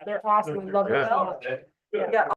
They're awesome. We love them. Yeah.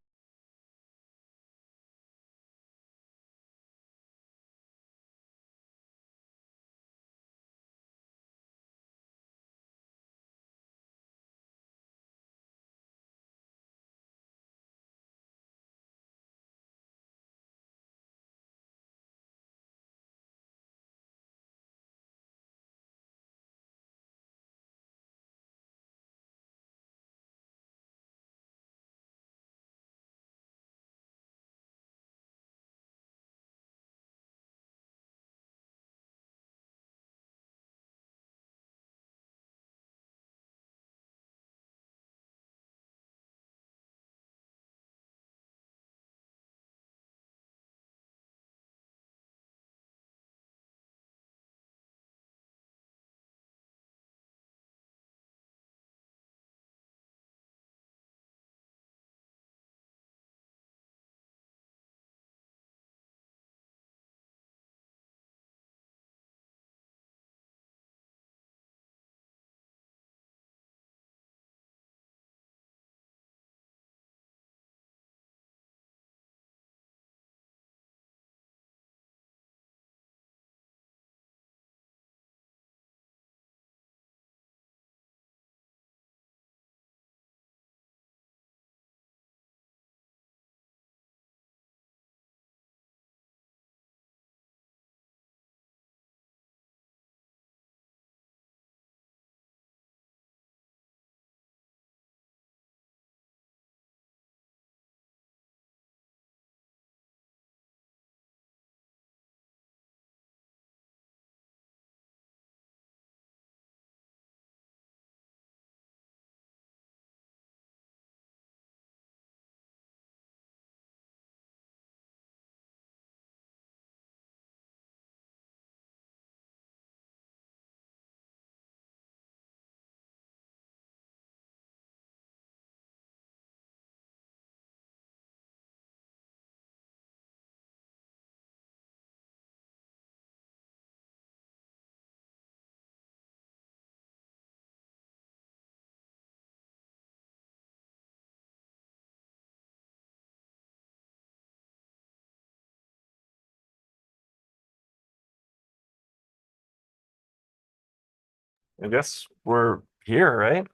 I guess we're here, right?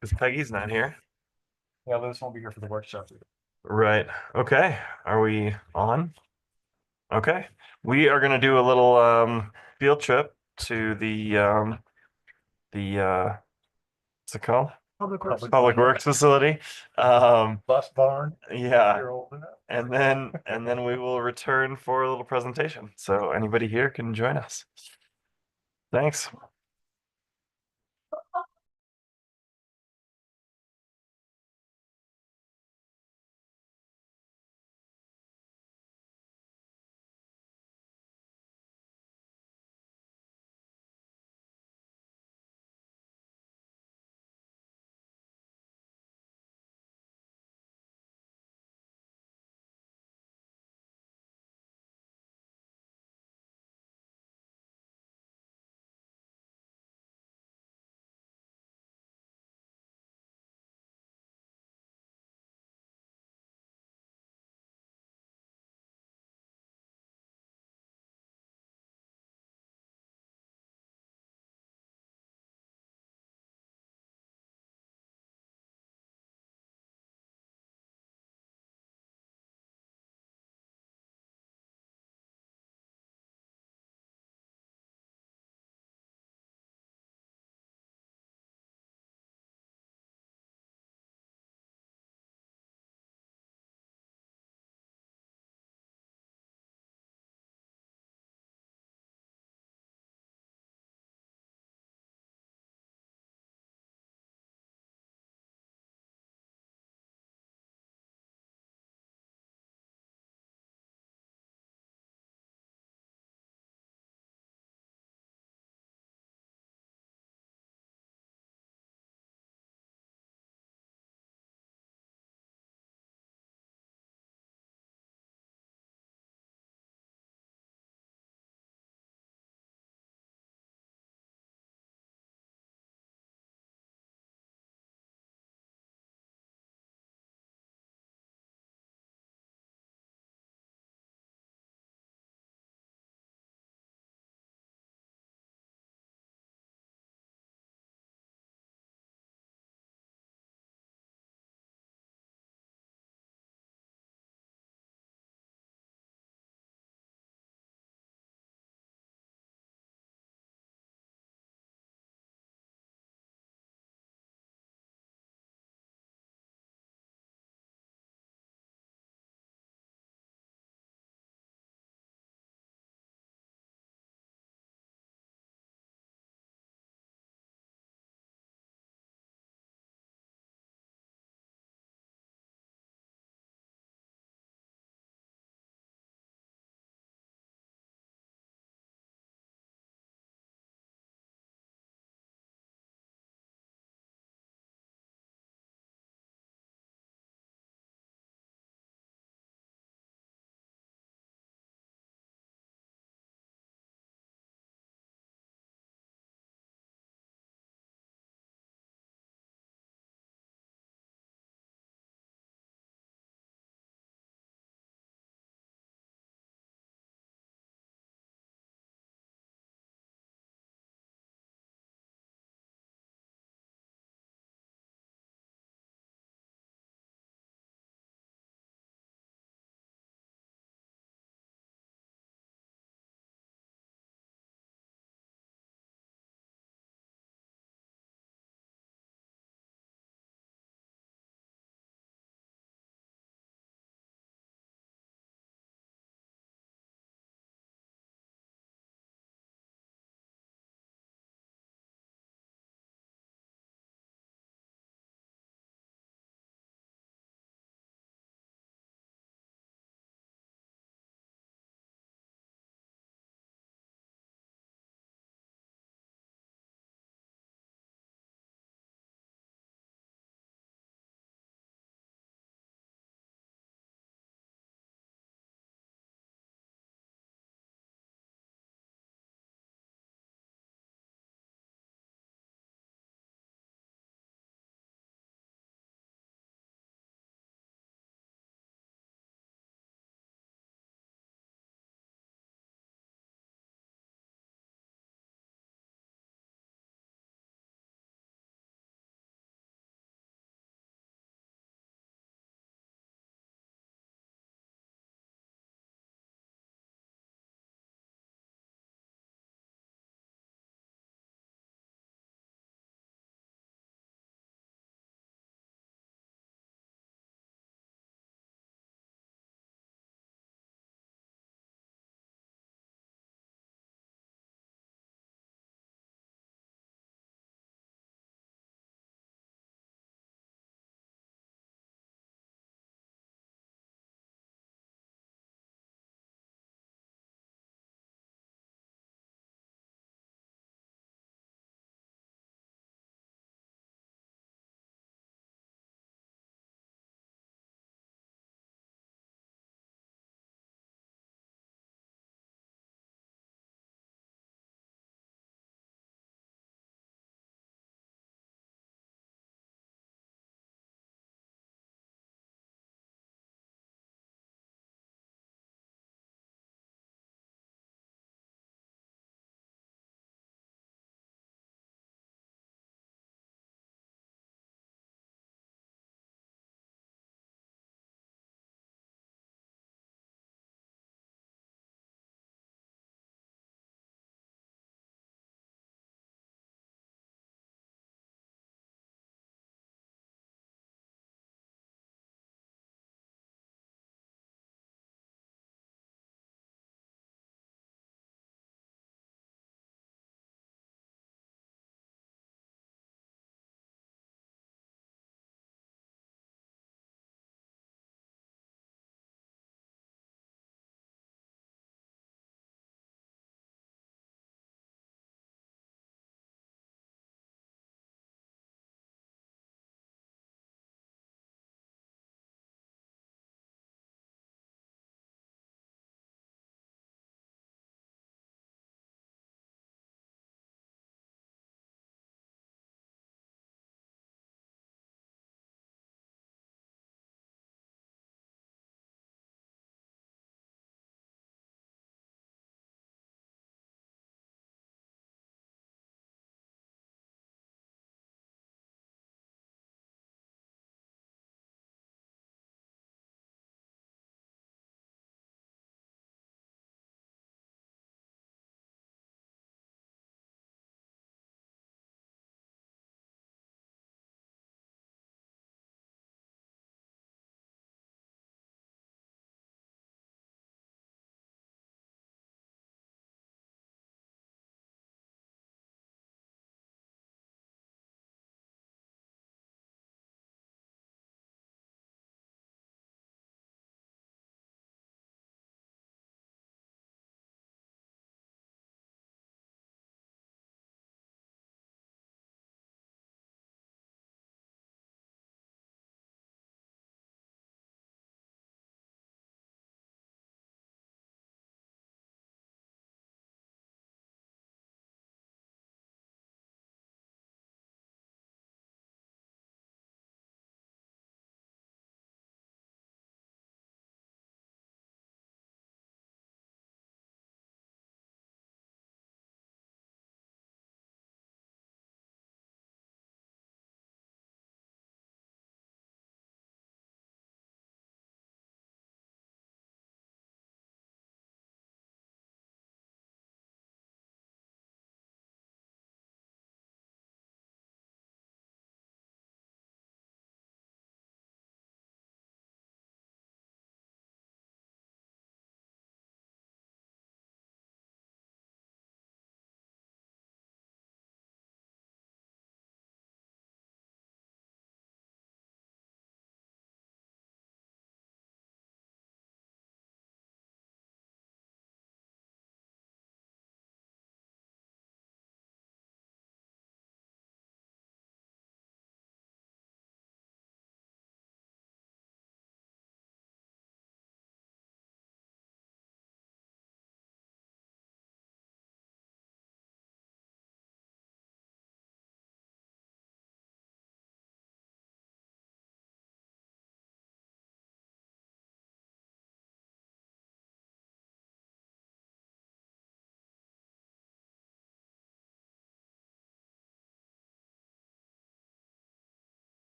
Because Peggy's not here. Yeah, Lewis won't be here for the workshop. Right. Okay. Are we on? Okay. We are gonna do a little field trip to the what's it called? Public Works facility. Bus barn. Yeah. You're old enough. And then we will return for a little presentation. So anybody here can join us. Thanks.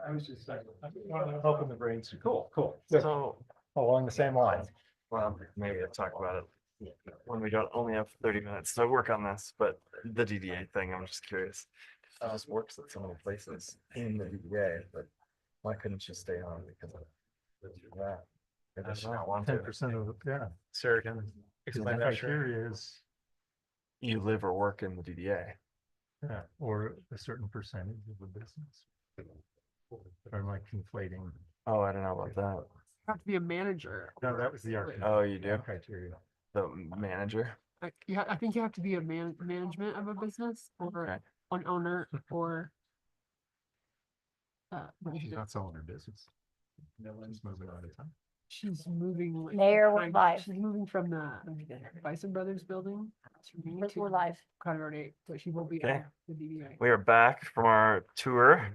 I was just hoping the brains. Cool, cool. So, Along the same lines. well, maybe I'll talk about it when we don't only have 30 minutes to work on this, but the DDA thing, I'm just curious. How this works at so many places in the DDA, but why couldn't you stay on because of that? I just not want to. 10% of, yeah. Sarah can explain that. Criteria is, You live or work in the DDA. yeah, or a certain percentage of the business. Or am I conflating? Oh, I don't know about that. Have to be a manager. No, that was the argument. Oh, you do? Criteria. The manager? I think you have to be a management of a business or Okay. an owner or. She's not selling her business. She's moving all the time. She's moving. like, Mayor, we're behind- live. She's moving from the Bison Brothers building. We're live. Colorado, but she will be Okay. on the DDA. We are back from our tour.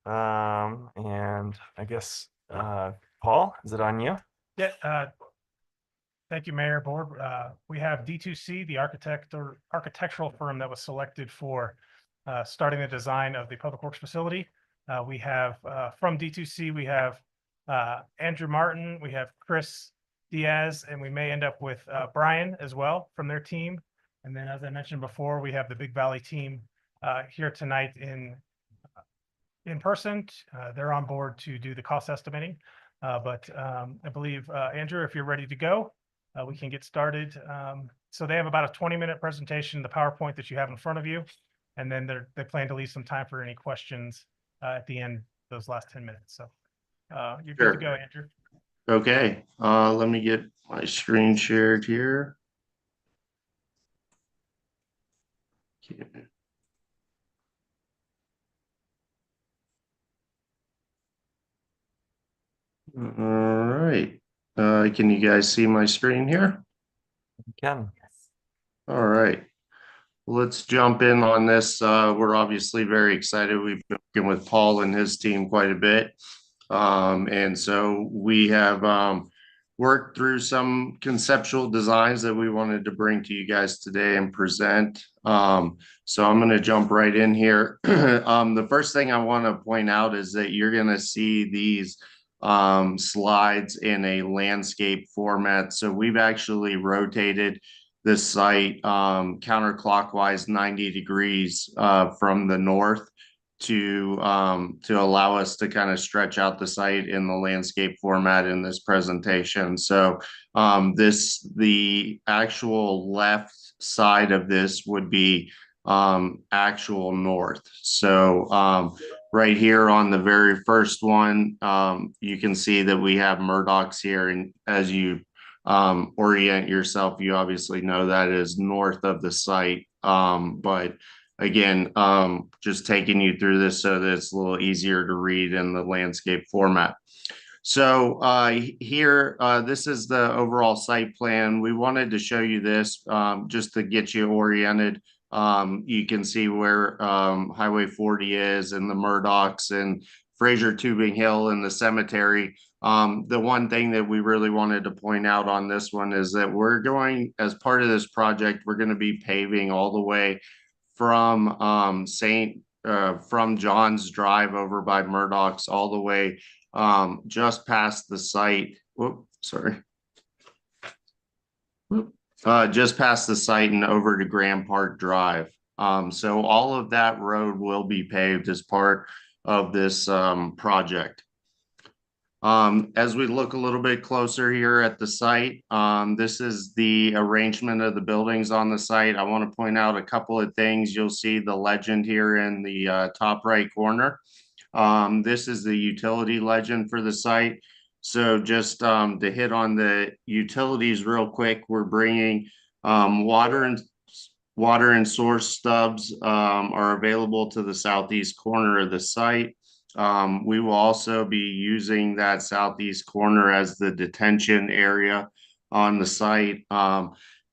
And I guess, Paul, is it on you? Yeah, thank you, Mayor, Board. We have D2C, the architectural firm that was selected for starting the design of the Public Works facility. We have from D2C, we have Andrew Martin, we have Chris Diaz, and we may end up with Brian as well from their team. And then, as I mentioned before, we have the Big Valley team here tonight in person. They're on board to do the cost estimating. But I believe, Andrew, if you're ready to go, we can get started. So they have about a 20-minute presentation, the PowerPoint that you have in front of you. And then they plan to leave some time for any questions at the end, those last 10 minutes. So you're good to go, Andrew. Okay, let me get my screen shared here. Okay. All right, can you guys see my screen here? Ken. All right, let's jump in on this. We're obviously very excited. We've been working with Paul and his team quite a bit. And so we have worked through some conceptual designs that we wanted to bring to you guys today and present. So I'm going to jump right in here. The first thing I want to point out is that you're going to see these slides in a landscape format. So we've actually rotated this site counterclockwise 90 degrees from the north to allow us to kind of stretch out the site in the landscape format in this presentation. So the actual left side of this would be actual north. So right here on the very first one, you can see that we have Murdoch's here, and as you orient yourself, you obviously know that is north of the site. But again, just taking you through this so that it's a little easier to read in the landscape format. So here, this is the overall site plan. We wanted to show you this just to get you oriented. You can see where Highway 40 is and the Murdochs and Fraser Tubing Hill and the cemetery. The one thing that we really wanted to point out on this one is that we're going, as part of this project, we're going to be paving all the way from from John's Drive over by Murdoch's all the way just past the site. Whoop, sorry. Just past the site and over to Grand Park Drive. So all of that road will be paved as part of this project. As we look a little bit closer here at the site, this is the arrangement of the buildings on the site. I want to point out a couple of things. You'll see the legend here in the top right corner. This is the utility legend for the site. So just to hit on the utilities real quick, we're bringing water and source stubs are available to the southeast corner of the site. We will also be using that southeast corner as the detention area on the site.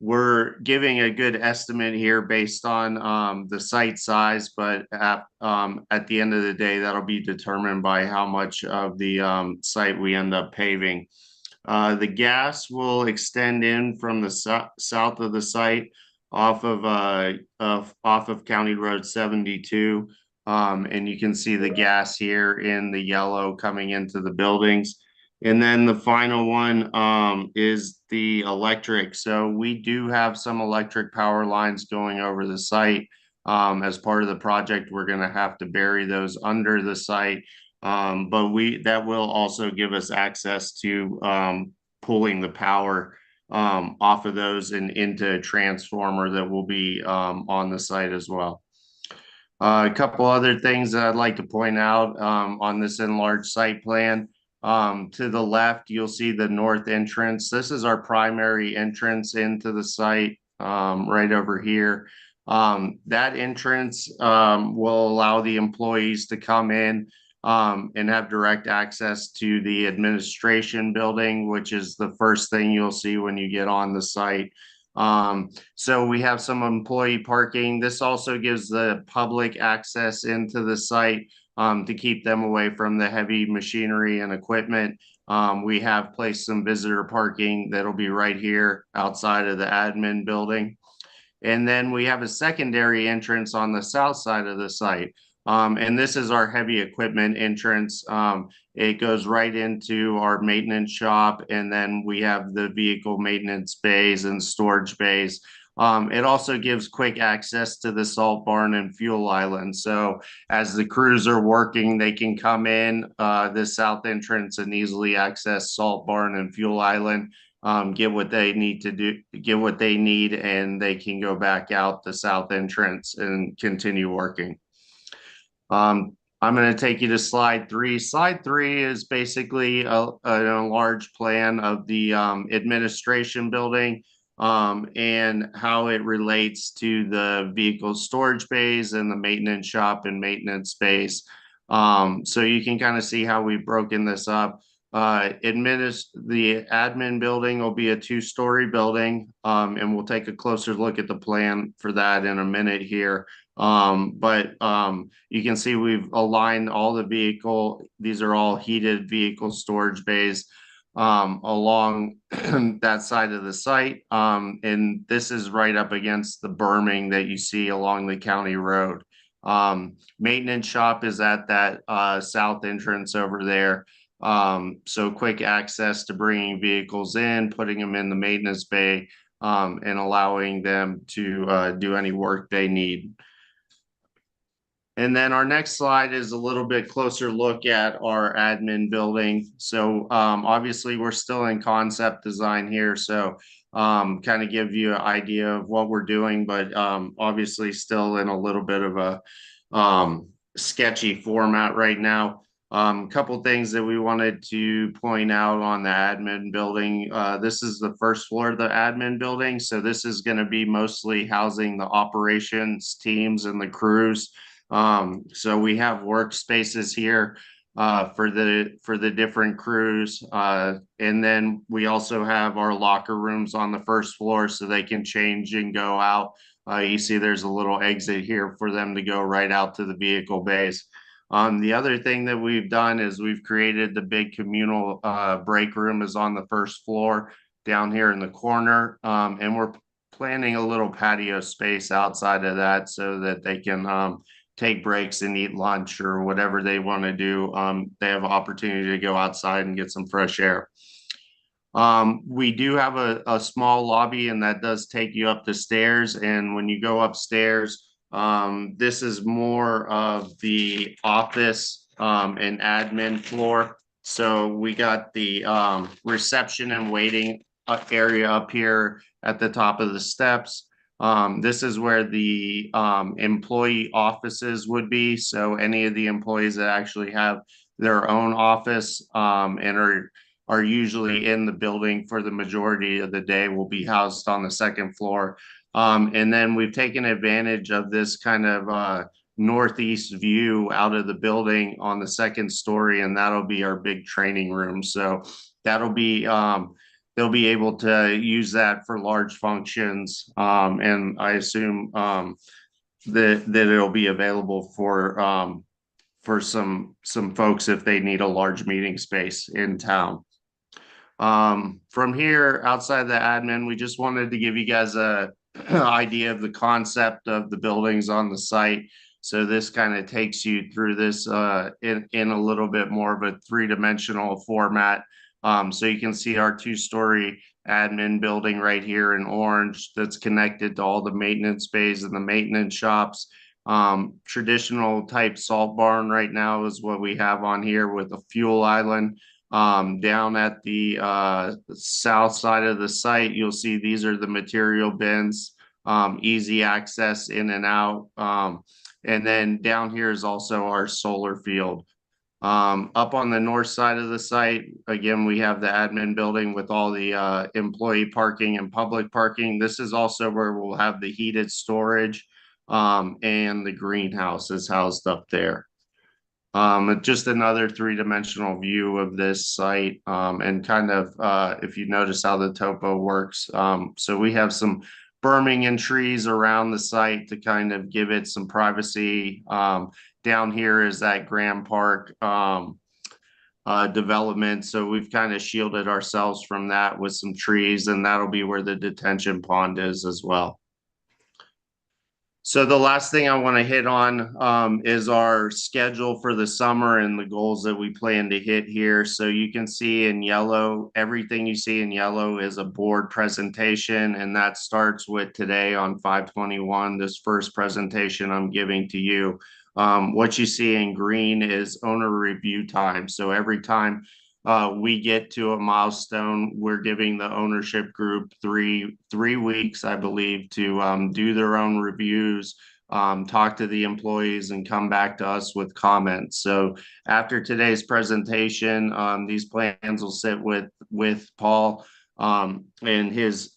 We're giving a good estimate here based on the site size, but at the end of the day, that'll be determined by how much of the site we end up paving. The gas will extend in from the south of the site off of County Road 72. And you can see the gas here in the yellow coming into the buildings. And then the final one is the electric. So we do have some electric power lines going over the site. As part of the project, we're going to have to bury those under the site. But that will also give us access to pulling the power off of those and into a transformer that will be on the site as well. A couple other things that I'd like to point out on this enlarged site plan. To the left, you'll see the north entrance. This is our primary entrance into the site right over here. That entrance will allow the employees to come in and have direct access to the administration building, which is the first thing you'll see when you get on the site. So we have some employee parking. This also gives the public access into the site to keep them away from the heavy machinery and equipment. We have placed some visitor parking that'll be right here outside of the admin building. And then we have a secondary entrance on the south side of the site. And this is our heavy equipment entrance. It goes right into our maintenance shop, and then we have the vehicle maintenance bays and storage bays. It also gives quick access to the salt barn and fuel island. So as the crews are working, they can come in this south entrance and easily access salt barn and fuel island. Get what they need to do, get what they need, and they can go back out the south entrance and continue working. I'm going to take you to slide 3. Slide 3 is basically an enlarged plan of the administration building and how it relates to the vehicle storage bays and the maintenance shop and maintenance space. So you can kind of see how we've broken this up. The admin building will be a 2-story building, and we'll take a closer look at the plan for that in a minute here. But you can see we've aligned all the these are all heated vehicle storage bays along that side of the site. And this is right up against the berming that you see along the county road. Maintenance shop is at that south entrance over there. So quick access to bringing vehicles in, putting them in the maintenance bay, and allowing them to do any work they need. And then our next slide is a little bit closer look at our admin building. So obviously we're still in concept design here. So kind of give you an idea of what we're doing, but obviously still in a little bit of a sketchy format right now. Couple things that we wanted to point out on the admin building. This is the first floor of the admin building. So this is going to be mostly housing the operations teams and the crews. So we have workspaces here for the different crews. And then we also have our locker rooms on the first floor so they can change and go out. You see there's a little exit here for them to go right out to the vehicle bays. The other thing that we've done is we've created the big communal break room is on the first floor down here in the corner. And we're planning a little patio space outside of that so that they can take breaks and eat lunch or whatever they want to do. They have an opportunity to go outside and get some fresh air. We do have a small lobby, and that does take you up the stairs. And when you go upstairs, this is more of the office and admin floor. So we got the reception and waiting area up here at the top of the steps. This is where the employee offices would be. So any of the employees that actually have their own office and are usually in the building for the majority of the day will be housed on the second floor. And then we've taken advantage of this kind of northeast view out of the building on the second story, and that'll be our big training room. So that'll be they'll be able to use that for large functions, and I assume that it'll be available for some folks if they need a large meeting space in town. From here outside the admin, we just wanted to give you guys a idea of the concept of the buildings on the site. So this kind of takes you through this in a little bit more of a three-dimensional format. So you can see our two-story admin building right here in orange that's connected to all the maintenance bays and the maintenance shops. Traditional type salt barn right now is what we have on here with a fuel island. Down at the south side of the site, you'll see these are the material bins, easy access in and out. And then down here is also our solar field. Up on the north side of the site, again, we have the admin building with all the employee parking and public parking. This is also where we'll have the heated storage, and the greenhouse is housed up there. Just another three-dimensional view of this site, and kind of, if you notice how the topo works. So we have some berming and trees around the site to kind of give it some privacy. Down here is that Grand Park development. So we've kind of shielded ourselves from that with some trees, and that'll be where the detention pond is as well. So the last thing I want to hit on is our schedule for the summer and the goals that we plan to hit here. So you can see in yellow, everything you see in yellow is a board presentation, and that starts with today on 5/21, this first presentation I'm giving to you. What you see in green is owner review time. So every time we get to a milestone, we're giving the ownership group three weeks, I believe, to do their own reviews, talk to the employees, and come back to us with comments. So after today's presentation, these plans will sit with Paul and his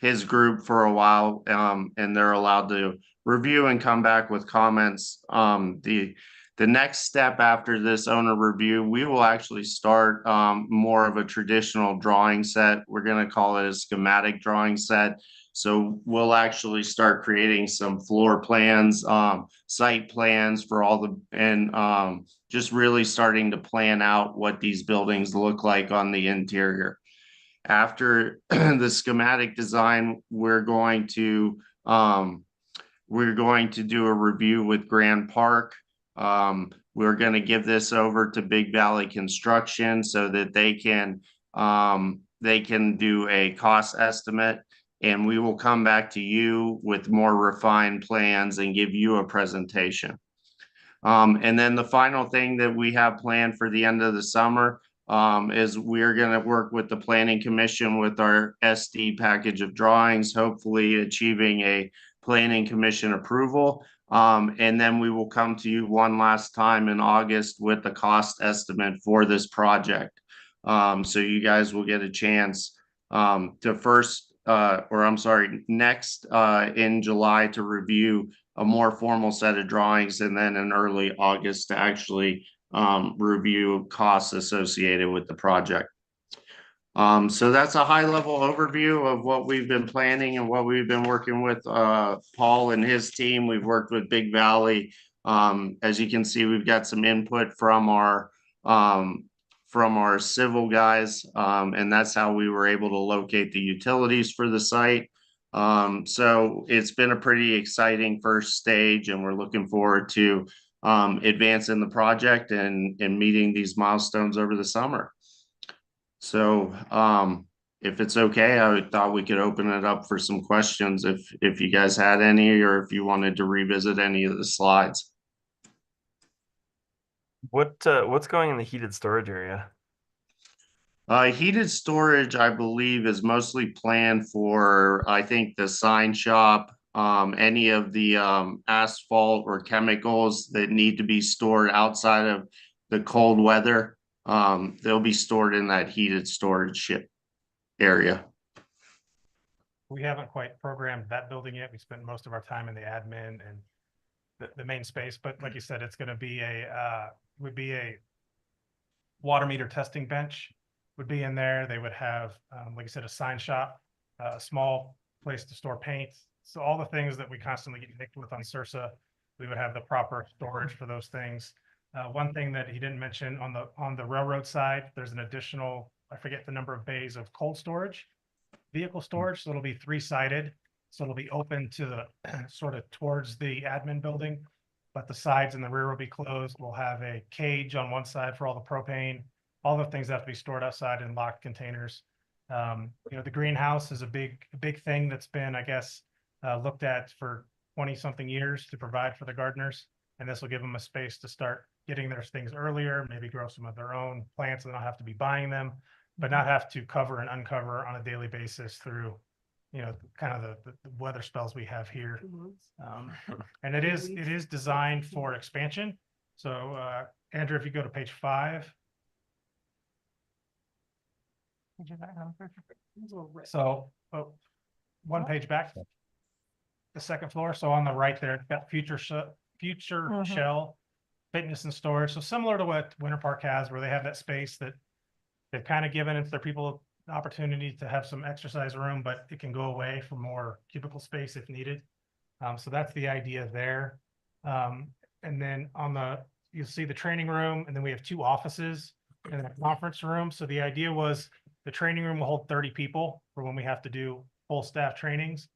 his group for a while, and they're allowed to review and come back with comments. The next step after this owner review, we will actually start more of a traditional drawing set. We're going to call it a schematic drawing set. So we'll actually start creating some floor plans, site plans for all the, and just really starting to plan out what these buildings look like on the interior. After the schematic design, we're going to do a review with Grand Park. We're going to give this over to Big Valley Construction so that they can do a cost estimate, and we will come back to you with more refined plans and give you a presentation. And then the final thing that we have planned for the end of the summer is we're going to work with the Planning Commission with our SD package of drawings, hopefully achieving a Planning Commission approval. And then we will come to you one last time in August with the cost estimate for this project. So you guys will get a chance next in July to review a more formal set of drawings, and then in early August to actually review costs associated with the project. So that's a high level overview of what we've been planning and what we've been working with Paul and his team. We've worked with Big Valley. As you can see, we've got some input from our civil guys, and that's how we were able to locate the utilities for the site. So it's been a pretty exciting first stage, and we're looking forward to advancing the project and meeting these milestones over the summer. So if it's okay, I thought we could open it up for some questions if you guys had any, or if you wanted to revisit any of the slides. What's going in the heated storage area? Heated storage, I believe, is mostly planned for, I think, the sign shop, any of the asphalt or chemicals that need to be stored outside of the cold weather. They'll be stored in that heated storage ship area. We haven't quite programmed that building yet. We spent most of our time in the admin and the main space, but like you said, it's going to be would be a water meter testing bench would be in there. They would have, like you said, a sign shop, a small place to store paint. So all the things that we constantly get nicked with on Sursa, we would have the proper storage for those things. One thing that he didn't mention on the railroad side, there's an additional, I forget the number of bays of cold storage vehicle storage, so it'll be three-sided. So it'll be open to the sort of towards the admin building, but the sides and the rear will be closed. We'll have a cage on one side for all the propane. All the things have to be stored outside in locked containers. The greenhouse is a big thing that's been, I guess, looked at for 20-something years to provide for the gardeners. And this will give them a space to start getting their things earlier, maybe grow some of their own plants and not have to be buying them, but not have to cover and uncover on a daily basis through, kind of the weather spells we have here. And it is designed for expansion. So, Andrew, if you go to page 5. So, one page back. The second floor. So on the right there, it's got future shell, fitness and storage. So similar to what Winter Park has, where they have that space that they've kind of given it their people the opportunity to have some exercise room, but it can go away for more cubicle space if needed. So that's the idea there. And then you'll see the training room, and then we have 2 offices and a conference room. So the idea was the training room will hold 30 people for when we have to do full staff trainings.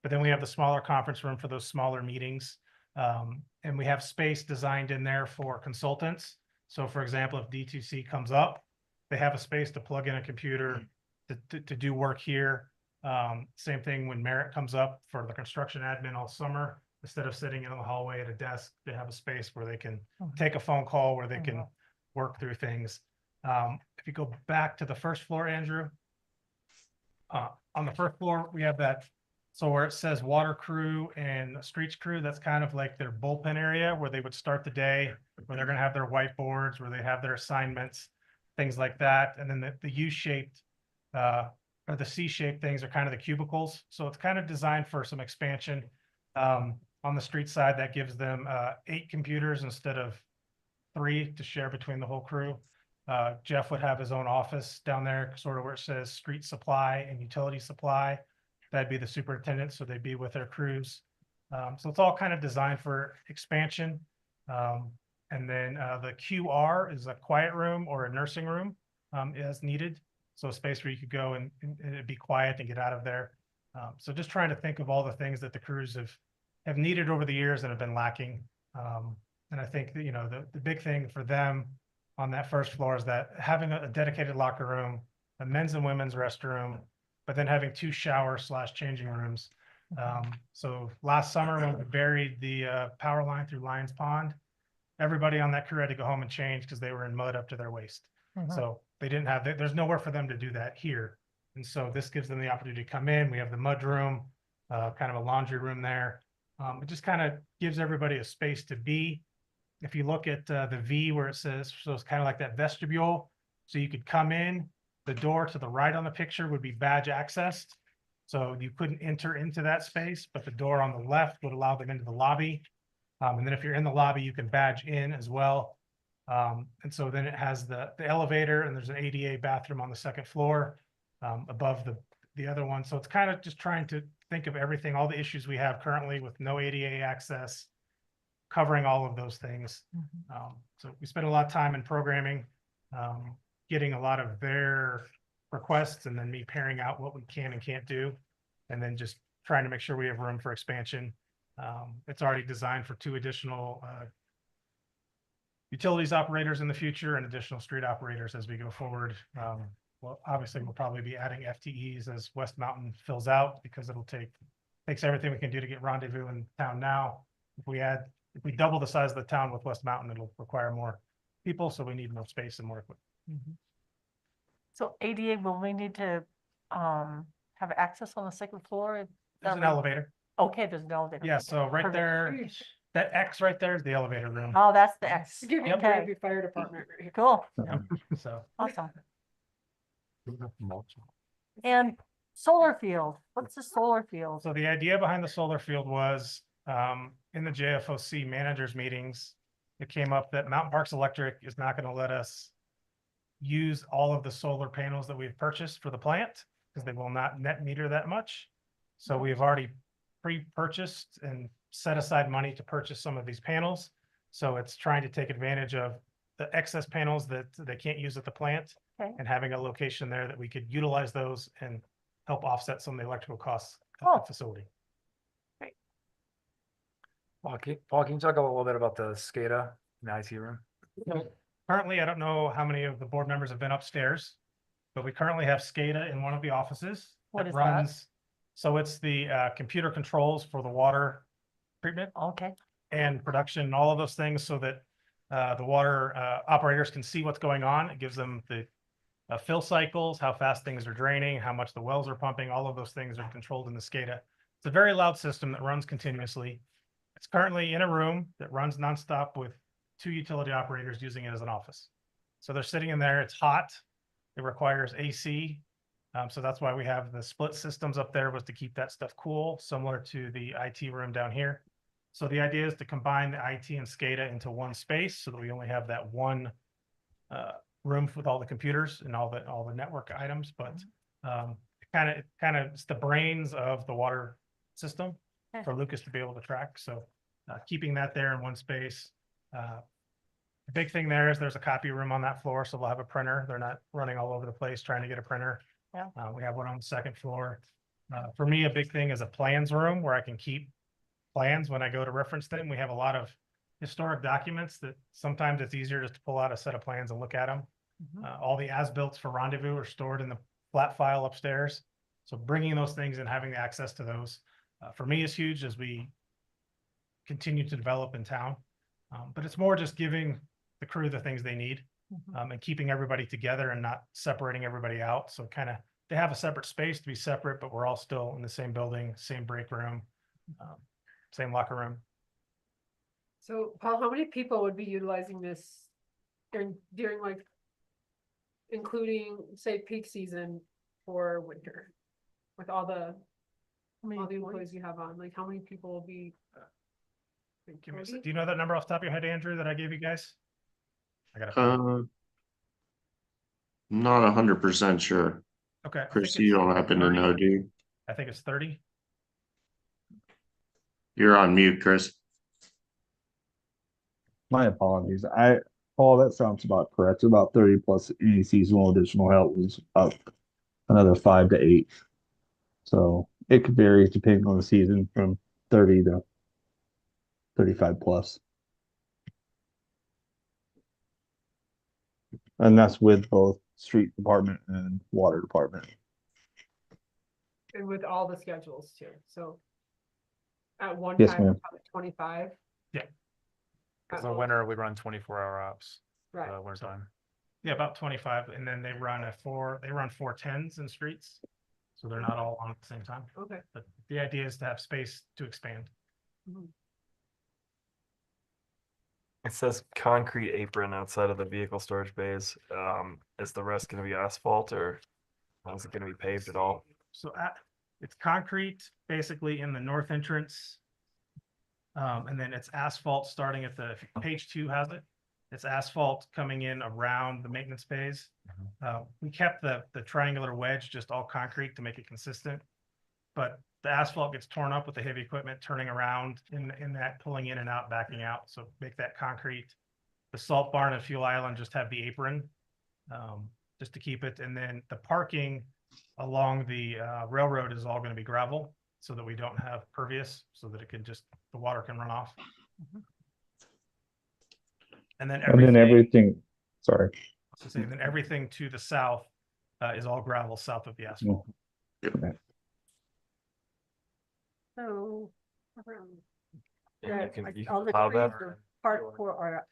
But then we have the smaller conference room for those smaller meetings. And we have space designed in there for consultants. So for example, if D2C comes up, they have a space to plug in a computer to do work here. Same thing when Merit comes up for the construction admin all summer. Instead of sitting in the hallway at a desk, they have a space where they can take a phone call, where they can work through things. If you go back to the first floor, Andrew, on the first floor, we have that. So where it says water crew and streets crew, that's kind of like their bullpen area where they would start the day, where they're going to have their whiteboards, where they have their assignments, things like that. And then the U-shaped or the C-shaped things are kind of the cubicles. So it's kind of designed for some expansion. On the street side, that gives them 8 computers instead of 3 to share between the whole crew. Jeff would have his own office down there, sort of where it says street supply and utility supply. That'd be the superintendent, so they'd be with their crews. So it's all kind of designed for expansion. And then the QR is a quiet room or a nursing room as needed. So a space where you could go and it'd be quiet and get out of there. So just trying to think of all the things that the crews have needed over the years and have been lacking. And I think that, the big thing for them on that first floor is that having a dedicated locker room, a men's and women's restroom, but then having 2 shower/changing rooms. So last summer when we buried the power line through Lions Pond, everybody on that crew had to go home and change because they were in mud up to their waist. So they didn't have, there's nowhere for them to do that here. And so this gives them the opportunity to come in. We have the mud room, kind of a laundry room there. It just kind of gives everybody a space to be. If you look at the V where it says, so it's kind of like that vestibule. So you could come in, the door to the right on the picture would be badge accessed. So you couldn't enter into that space, but the door on the left would allow them into the lobby. And then if you're in the lobby, you can badge in as well. And so then it has the elevator, and there's an ADA bathroom on the second floor above the other one. So it's kind of just trying to think of everything, all the issues we have currently with no ADA access, covering all of those things. So we spent a lot of time in programming, getting a lot of their requests, and then me pairing out what we can and can't do, and then just trying to make sure we have room for expansion. It's already designed for 2 additional utilities operators in the future and additional street operators as we go forward. Well, obviously we'll probably be adding FTEs as West Mountain fills out, because it'll takes everything we can do to get Rendezvous in town now. If we double the size of the town with West Mountain, it'll require more people, so we need more space and more equipment. So ADA, will we need to have access on the second floor? There's an elevator. Okay, there's an elevator. Yeah, so right Perfect. there, that X right there is the elevator room. Oh, that's the X. Yep. Okay, Fire department. Right here. cool, So awesome. And solar field, what's the solar field? So the idea behind the solar field was, in the JFOC managers meetings, it came up that Mountain Parks Electric is not going to let us use all of the solar panels that we've purchased for the plant, because they will not net meter that much. So we've already pre-purchased and set aside money to purchase some of these panels. So it's trying to take advantage of the excess panels that they can't use at the plant, Okay. and having a location there that we could utilize those and help offset some of the electrical costs at Oh. the facility. Paul, can you talk a little bit about the SCADA in the IT room? Currently, I don't know how many of the board members have been upstairs, but we currently have SCADA in one of the offices. What that is that? runs. So it's the computer controls for the water treatment Okay, and production, and all of those things so that the water operators can see what's going on. It gives them the fill cycles, how fast things are draining, how much the wells are pumping, all of those things are controlled in the SCADA. It's a very loud system that runs continuously. It's currently in a room that runs nonstop with 2 utility operators using it as an office. So they're sitting in there, it's hot, it requires AC. So that's why we have the split systems up there, was to keep that stuff cool, similar to the IT room down here. So the idea is to combine the IT and SCADA into one space so that we only have that one room with all the computers and all the network items, but kind of it's the brains of the water system Okay. for Lucas to be able to track. So keeping that there in one space. The big thing there is there's a copy room on that floor, so they'll have a printer. They're not running all over the place trying to get a printer. Yeah. We have one on the second floor. For me, a big thing is a plans room where I can keep plans when I go to reference them. We have a lot of historic documents that sometimes it's easier just to pull out a set of plans and look at them. Mhm. All the as-built for Rendezvous are stored in the flat file upstairs. So bringing those things and having the access to those, for me is huge as we continue to develop in town. But it's more just giving the crew the things they need Mhm. and keeping everybody together and not separating everybody out. So kind of they have a separate space to be separate, but we're all still in the same building, same break room, same locker room. So Paul, how many people would be utilizing this during like, including say peak season for winter? With all the I mean, employees you have on, like how many people will be? Like Give me a 40? sec. Do you know that number off the top of your head, Andrew, that I gave you guys? I got it. Not 100% sure. Okay. I think Chris, you it's don't happen to 30. know, do you? I think it's 30. You're on mute, Chris. My apologies. Paul, that sounds about correct. About 30 plus any seasonal additional help was up another 5 to 8. So it could vary depending on the season from 30 to 35 plus. And that's with both street department and water department. And with all the schedules too, so. At one Yes, time, ma'am. probably 25. Yeah. Because At in the most. winter, we run 24-hour ops, Right, winter time. Yeah, about 25. And then they run 410s in streets. So they're not all on at the same time. okay. But the idea is to have space to expand. It says concrete apron outside of the vehicle storage bays. Is the rest gonna be asphalt or is it gonna be paved at all? So it's concrete basically in the north entrance. And then it's asphalt starting at page 2 has it. It's asphalt coming in around the maintenance bays. We kept the triangular wedge just all concrete to make it consistent. But the asphalt gets torn up with the heavy equipment turning around in that, pulling in and out, backing out. So make that concrete. The salt barn and fuel island just have the apron, just to keep it. And then the parking along the railroad is all going to be gravel so that we don't have pervious, so that the water can run off. And then Sorry. then everything to the south is all gravel south of the asphalt. So. And Yeah, you can like you all can the plow trees that? are parked for are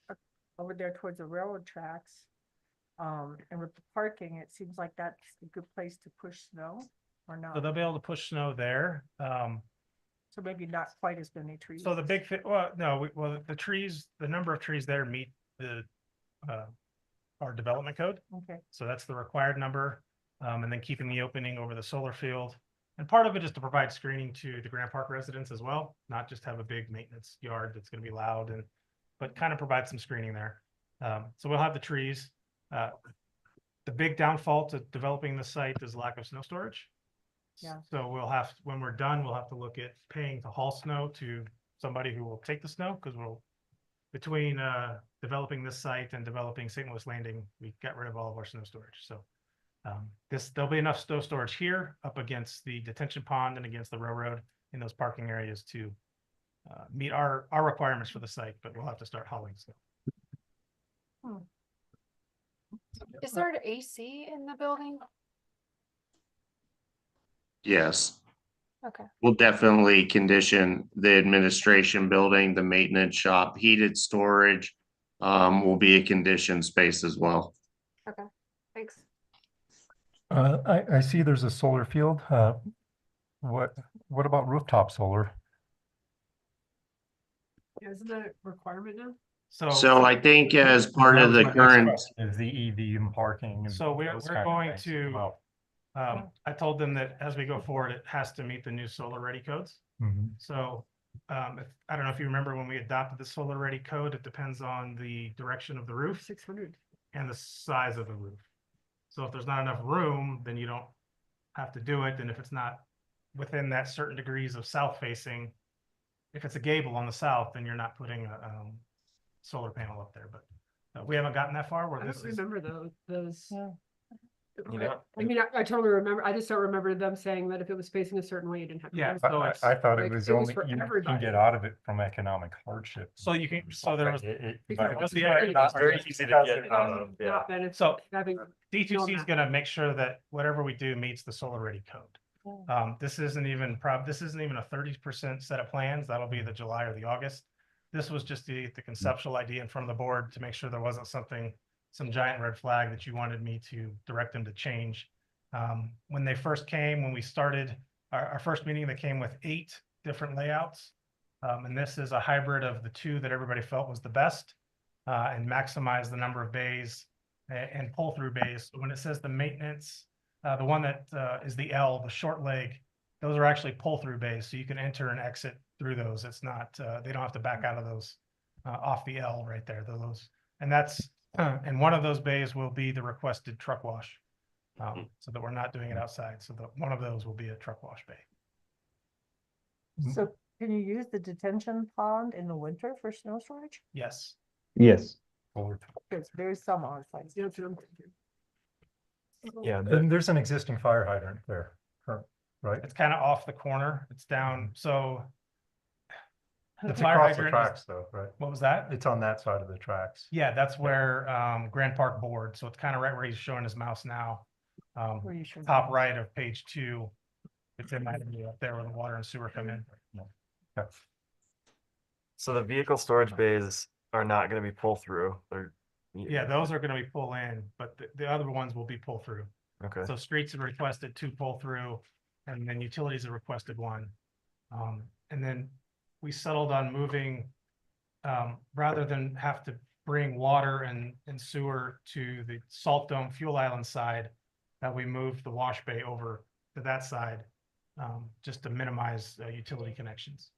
over there towards the railroad tracks. And with the parking, it seems like that's a good place to push snow or So not. they'll be able to push snow there. So maybe not quite as many trees. So the big thing, well, no, the trees, the number of trees there meet our development code. Okay, So that's the required number. And then keeping the opening over the solar field. And part of it is to provide screening to the Grand Park residents as well, not just have a big maintenance yard that's going to be loud but kind of provide some screening there. So we'll have the trees. The big downfall to developing the site is lack of snow storage. Yeah. So when we're done, we'll have to look at paying to haul snow to somebody who will take the snow, because between developing this site and developing St. Louis Landing, we got rid of all of our snow storage. So There'll be enough snow storage here up against the detention pond and against the railroad in those parking areas to meet our requirements for the site, but we'll have to start hauling snow. Is there an AC in the building? Yes. Okay. We'll definitely condition the administration building, the maintenance shop, heated storage. Will be a conditioned space as well. Okay, thanks. I see there's a solar field. What about rooftop solar? Isn't that a requirement now? So I think as part That of was the my next current, question, Is the EV and parking. And So we're those kind of going things to- come out. I told them that as we go forward, it has to meet the new solar ready codes. Mhm. So I don't know if you remember when we adopted the solar ready code, it depends on the direction of the roof 600. and the size of the roof. So if there's not enough room, then you don't have to do it. And if it's not within that certain degrees of south facing, if it's a gable on the south, then you're not putting a solar panel up there. But we haven't gotten that far where I this don't is. remember those. Yeah. You know, I mean, I totally remember, I just don't remember them saying that if it was facing a certain way, you didn't have. to Yeah, do it. so it's- I thought like, it was it was only, for you can everybody. get out of it from economic hardship. So you can, so there was, Because it was the- it's very easy to get out of, yeah. Not benefit So, having. D2C is gonna make sure that whatever we do meets the solar ready code. This isn't even a 30% set of plans. That'll be the July or the August. This was just the conceptual idea in front of the board to make sure there wasn't some giant red flag that you wanted me to direct them to change. When they first came, when we started our first meeting, they came with 8 different layouts. And this is a hybrid of the 2 that everybody felt was the best, and maximize the number of bays and pull through bays. So when it says the maintenance, the one that is the L, the short leg, those are actually pull through bays. So you can enter and exit through those. It's not, they don't have to back out of those off the L right there. And that's, and one of those bays will be the requested truck wash. So that we're not doing it outside. So that one of those will be a truck wash bay. So can you use the detention pond in the winter for snow storage? Yes. Yes. Because there's some on site. Yeah, that's what I'm thinking. Yeah, And there's an existing fire hydrant there, right? It's kind of off the corner. It's down. So the It's fire across the hydrant is- tracks though, right? what was that? It's on that side of the tracks. Yeah, that's where Grand Park board. So it's kind of right where he's showing his mouse now. Where you should. Top right of page 2. It's in that area up there where the water and sewer come in. so the vehicle storage bays are not gonna be pull through, they're. Yeah, those are going to be pull in, but the other ones will be pull through. Okay, So streets have requested 2 pull through, and then utilities have requested 1. And then we settled on moving, rather than have to bring water and sewer to the Salt Dome Fuel Island side, that we moved the wash bay over to that side, just to minimize utility connections.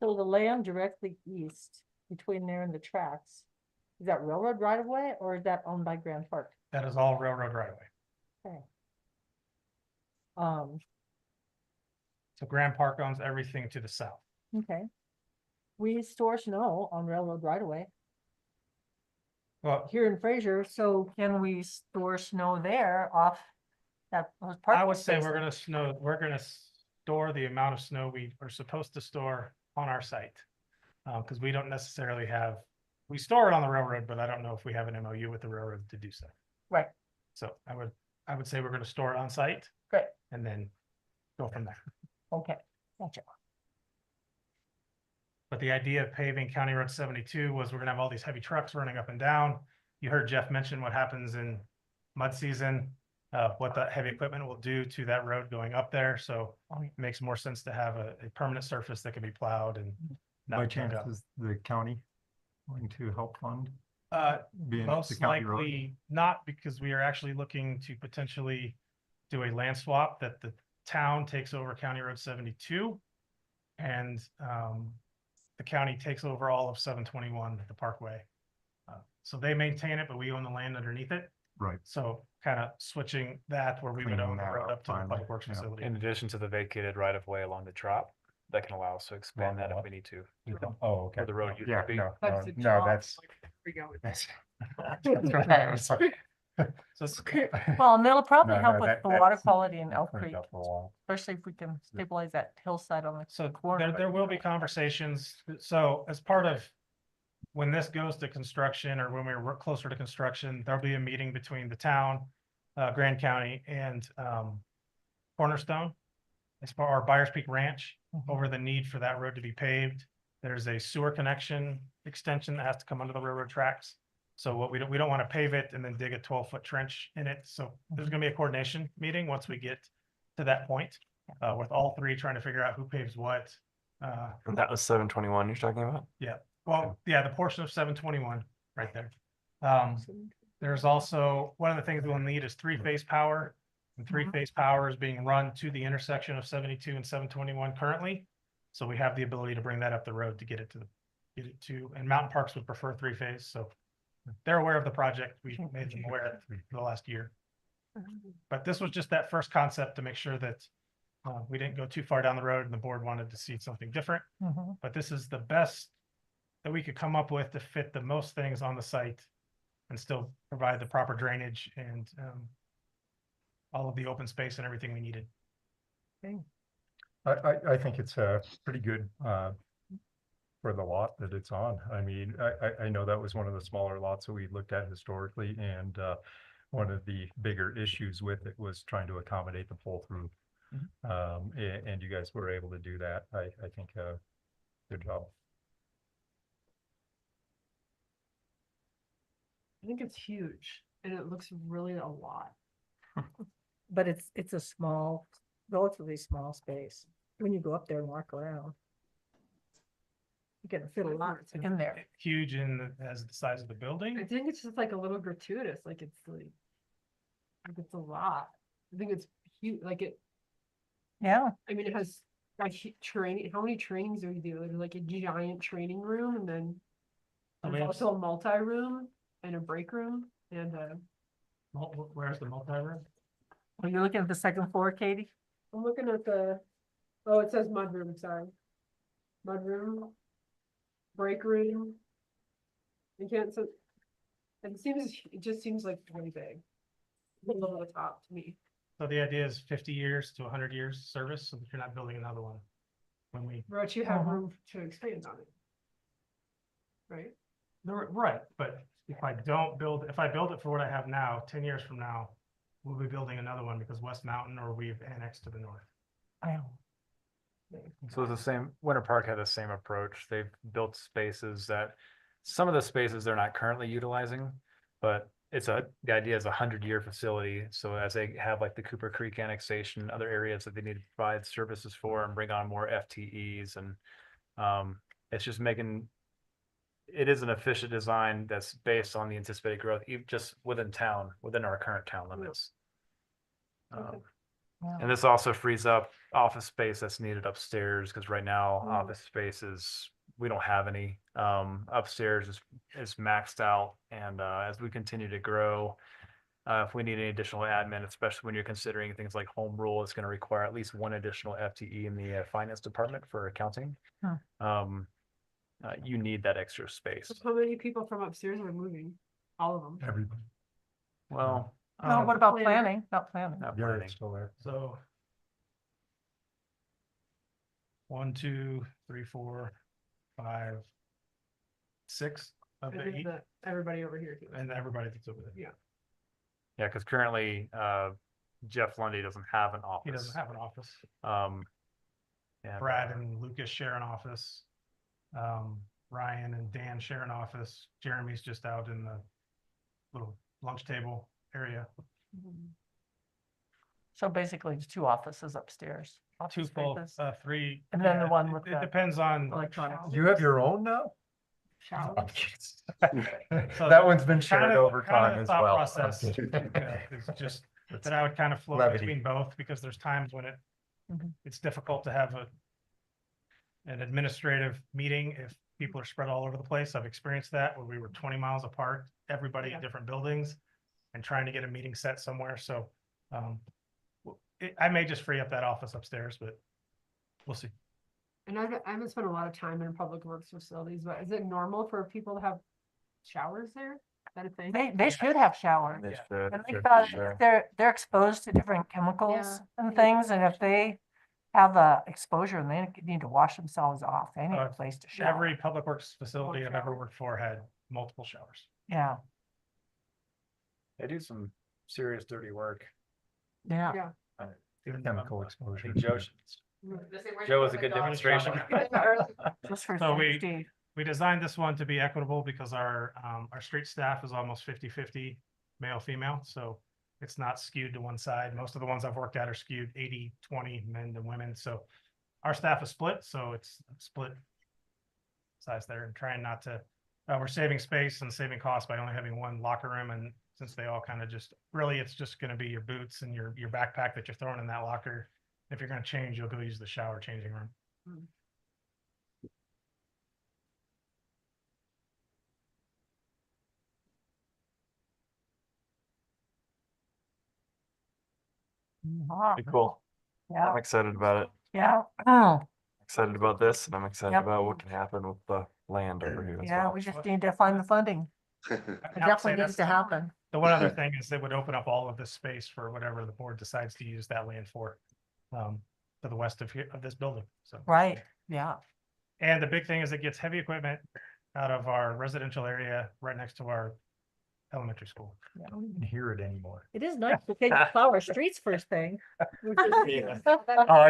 So the land directly east between there and the tracks, is that railroad right of way or is that owned by Grand Park? That is all railroad right away. Okay. Um, So Grand Park owns everything to the south. okay. We store snow on railroad right of way Well, here in Fraser, so can we store snow there off that? those I parking would say spaces? we're gonna store the amount of snow we are supposed to store on our site. Because we don't necessarily have, we store it on the railroad, but I don't know if we have an MOU with the railroad to do so. Right, So I would say we're gonna store it on site. Great. And then go from there. okay, gotcha. But the idea of paving County Road 72 was we're gonna have all these heavy trucks running up and down. You heard Jeff mention what happens in mud season, what that heavy equipment will do to that road going up there. So Oh, yeah. it makes more sense to have a permanent surface that can be plowed and By not chance, turned up. is the county going to help fund? being the Most county road? likely not, because we are actually looking to potentially do a land swap that the town takes over County Road 72. And the county takes over all of 721, the Parkway. So they maintain it, but we own the land underneath it. Right. So kind of switching that where we would Cleaning own the that road up up to the finally, Public Works yeah. facility. In addition to the vacated right of way along the trop. that can allow us to expand that if what? we need to. Oh, okay. Where the road used Yeah, to be. no, That's no, a no, job. that's. We go with that's- So it's- Well, and it'll probably No, help no, with that- the water that's- quality in Elk Put it Creek, up for a while. especially if we can stabilize that hillside on the So corner. there will be conversations. So as part of when this goes to construction or when we're closer to construction, there'll be a meeting between the town, Grand County and Cornerstone. As far our Byers Peak Ranch, over the need for that road to be paved. There's a sewer connection extension that has to come under the railroad tracks. So what we don't want to pave it and then dig a 12-foot trench in it. So there's gonna be a coordination meeting once we get to that point. With all three trying to figure out who paves what. And that was 721 you're talking about? Well, yeah, the portion of 721 right there. There's also, one of the things we'll need is three-phase power. And three-phase power is being run to the intersection of 72 and 721 currently. So we have the ability to bring that up the road to get it to, and Mountain Parks would prefer three-phase, so they're aware of the project. We made them aware for the last year. But this was just that first concept to make sure that we didn't go too far down the road and the board wanted to see something different. But this is the best that we could come up with to fit the most things on the site and still provide the proper drainage and all of the open space and everything we needed. I think it's pretty good for the lot that it's on. I mean, I know that was one of the smaller lots that we looked at historically, and one of the bigger issues with it was trying to accommodate the pull through. And you guys were able to do that. I think good job. I think it's huge and it looks really a lot. But it's a small, relatively small space. When you go up there and walk around. You can fit a lot in there. Huge as the size of the I building. think it's just like a little gratuitous, like it's it's a lot. I think it's huge, like it, Yeah, I mean, it has like training, how many trainings do we do? There's like a giant training room and then Oh, there's yes. also a multi-room and a break room and Where's the multi-room? are you looking at the second floor, Katie? I'm looking at oh, it says mudroom, sorry. Mudroom. Break room. You can't, so, it just seems like really big. A little over the top to me. So the idea is 50 years to 100 years service, so that you're not building another one. When we, But you have room to expand on it. Right? right, but if I build it for what I have now, 10 years from now, we'll be building another one because West Mountain or we've annexed to the north. So it's the same, Winter Park had the same approach. They've built spaces that, some of the spaces they're not currently utilizing, but the idea is a 100-year facility. So as they have like the Cooper Creek annexation, other areas that they need to provide services for and bring on more FTEs, and it's just it is an efficient design that's based on the anticipated growth, even just within our current town limits. And this also frees up office space that's needed upstairs, because right now office space we don't have any. Upstairs is maxed out, and as we continue to grow, if we need any additional admin, especially when you're considering things like home rule, it's going to require at least one additional FTE in the finance department for accounting. You need that extra space. How many people from upstairs are moving? All of them. Everybody. Well, No, what about planning. planning? Not planning. not You're planning. still there. So 1, 2, 3, 4, 5, 6 of And the then 8, everybody over here too. and everybody that's over there. Yeah. Yeah, because currently Jeff Lundy doesn't have an office. He doesn't have an office. And, Brad and Lucas share an office. Ryan and Dan share an office. Jeremy's just out in the little lunch table area. So basically it's 2 offices upstairs. 2 office full, spaces. 3. And then the yeah, one with it the depends on. electronics. You have your own now? Showers. So That one's been kind shared of- over kind of time the as thought well. process, I'm kidding. is just that I would kind of float Levity. between both, because there's times when it's difficult to have an administrative meeting if people are spread all over the place. I've experienced that where we were 20 miles apart, everybody in different buildings, and trying to get a meeting set somewhere. So I may just free up that office upstairs, but we'll see. And I haven't spent a lot of time in public works facilities, but is it normal for people to have showers there? Is that a thing? They should have showers. They Yeah. should, And think for about it, sure. they're exposed to different chemicals and Yeah. things, and if they have a exposure and they need to wash themselves off, they need a place to shower. Every public works facility I've ever worked for had multiple showers. Yeah, They do some serious dirty work. yeah. Yeah. Chemical I exposure. think Joe was a good demonstration. Just for So safety. We designed this one to be equitable because our street staff is almost 50-50 male, female, so it's not skewed to one side. Most of the ones I've worked at are skewed 80-20 men to women, so our staff is split, so it's split size there, and trying not to, we're saving space and saving costs by only having one locker room, and since they all kind of just, really, it's just gonna be your boots and your backpack that you're throwing in that locker. If you're gonna change, you'll go use the shower changing room. Be cool. Yeah, I'm excited about it. yeah. Oh, Excited about this, and I'm excited Yep. about what can happen with the land over here as yeah, well. we just need to find the funding. It definitely needs to happen. The one other thing is it would open up all of this space for whatever the board decides to use that land for, to the west of here, of this building, so. Right, yeah. And the big thing is it gets heavy equipment out of our residential area right next to our elementary school. I don't even hear it anymore. It is nice to take plow our streets first thing. Yeah. Oh,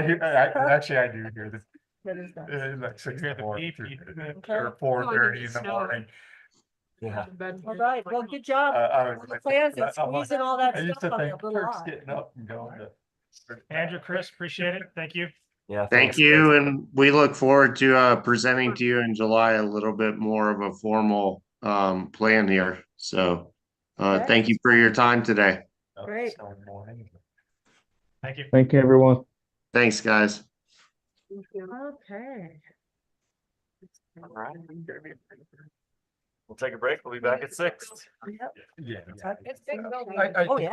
actually, I do hear this. That is nice. Like six You hear the or beep, you hear the- or 4:30 in the Snow. morning. Yeah. All right, well, good job. I on was the like- plans and I'm like- squeezing all that I used stuff to on think that little Kirk's lot. getting up and going to. Andrew, Chris, appreciate it. Thank you. Yeah. Thank thanks, you, guys. and we look forward to presenting to you in July a little bit more of a formal plan here. So Okay. thank you for your time today. Great. Thank you. Thank you, everyone. Thanks, guys. Okay. All right. We'll take a break. We'll be back at 6. Yep. Yeah. It's big building. I- Oh, yeah.